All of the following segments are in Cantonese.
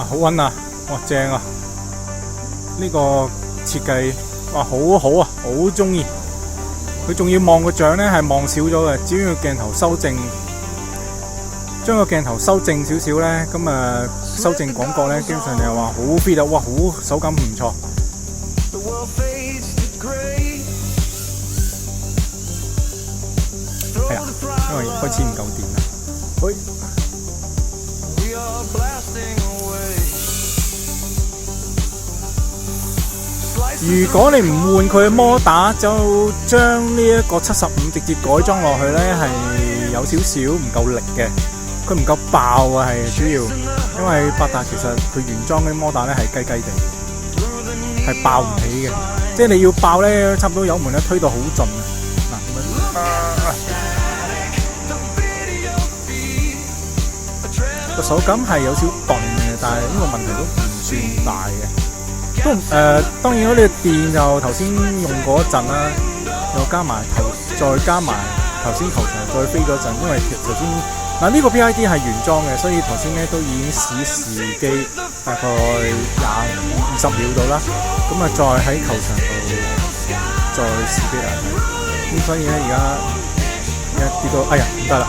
好穩啊！哇，正啊！呢個設計哇，好好啊，好中意。佢仲要望個像咧，係望少咗嘅，只要鏡頭修正，將個鏡頭修正少少咧，咁修正廣角咧，基本上就話好 fit 啊！哇，好手感唔錯。係啊，因為開始唔夠電啦。如果你唔換佢嘅摩打，就將呢一個75直接改裝落去咧，係有少少唔夠力嘅，佢唔夠爆啊，係主要，因為百達其實佢原裝嗰啲摩打咧係雞雞地，係爆唔起嘅，即係你要爆咧，差唔多油門咧推到好盡啊！個手感係有少鈍嘅，但係呢個問題都唔算大嘅。當然嗰啲電就頭先用過一陣啦，又加埋再加埋頭先球場再飛嗰陣，因為頭先呢個 BID 係原裝嘅，所以頭先咧都已經試時機大概20秒到啦，咁再喺球場度再試機啦，咁所以咧而家跌到哎呀唔得啦，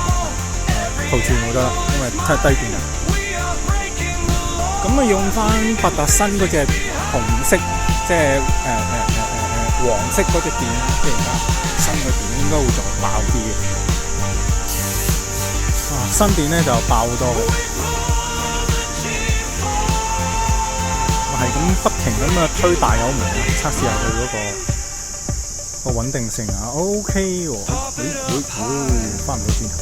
圖傳冇得啦，因為太低電啦。咁用翻百達新嗰隻紅色，即係黃色嗰隻電，即係而家新嘅電應該會仲爆啲嘅。新電咧就爆好多嘅。我係咁不停咁推大油門啊，測試下佢嗰個穩定性啊 ，OK 喎，翻唔到轉頭。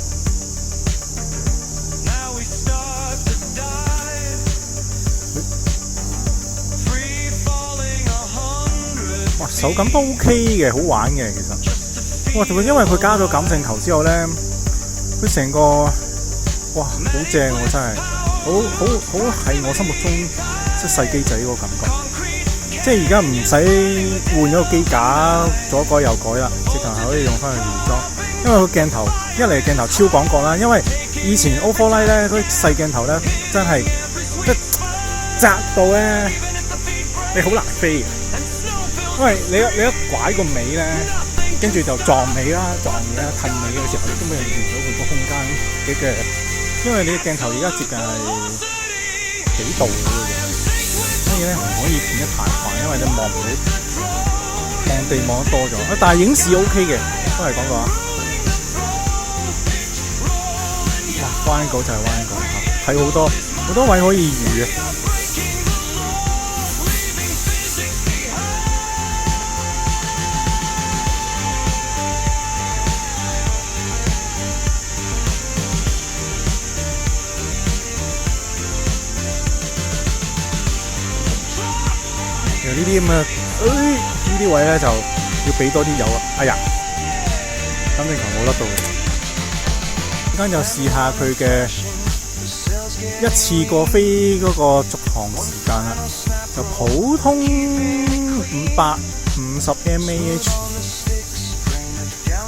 手感都 OK 嘅，好玩嘅其實。哇，因為佢加咗感性球之後咧，佢成個哇好正喎，真係好係我心目中即係細機仔嗰個感覺。即係而家唔使換咗個機架，左改右改啦，直頭係可以用翻去原裝。因為個鏡頭一嚟鏡頭超廣角啦，因為以前 Overlite 咧嗰啲細鏡頭咧真係即窄到咧你好難飛嘅。因為你一拐個尾咧，跟住就撞尾啦，褪尾嘅時候，你根本就預到佢個空間嘅，因為你嘅鏡頭而家接近係幾度嘅啫，所以咧唔可以變得太快，因為你望唔到，望地望得多咗。但係影視 OK 嘅，都係講過啊。哇，彎角就係彎角，睇好多位可以預嘅。呢啲咁嘅，呢啲位咧就要俾多啲油啊！哎呀，感正球冇甩到嘅，而家就試下佢嘅一次過飛嗰個續航時間啦，就普通550 mAh，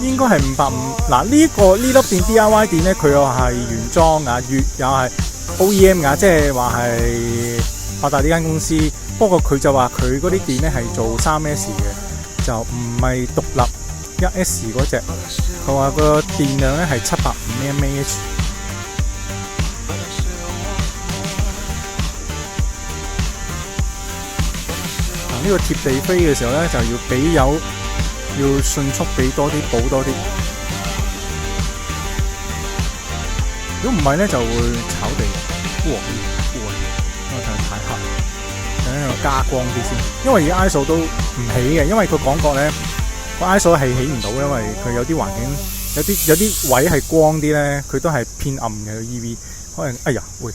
應該係550。嗱呢粒電 DIY 電咧，佢又係原裝㗎，又係 OEM 㗎，即係話係百達呢間公司。不過佢就話佢嗰啲電咧係做3S 嘅，就唔係獨立1S 嗰隻。佢話個電量咧係750 mAh。呢個貼地飛嘅時候咧，就要俾油，要迅速俾多啲，補多啲。如果唔係咧，就會炒地。我睇太黑。加光啲先，因為而家 ISO 都唔起嘅，因為佢廣角咧個 ISO 係起唔到，因為佢有啲環境有啲位係光啲咧，佢都係偏暗嘅個 EV， 可能哎呀喂。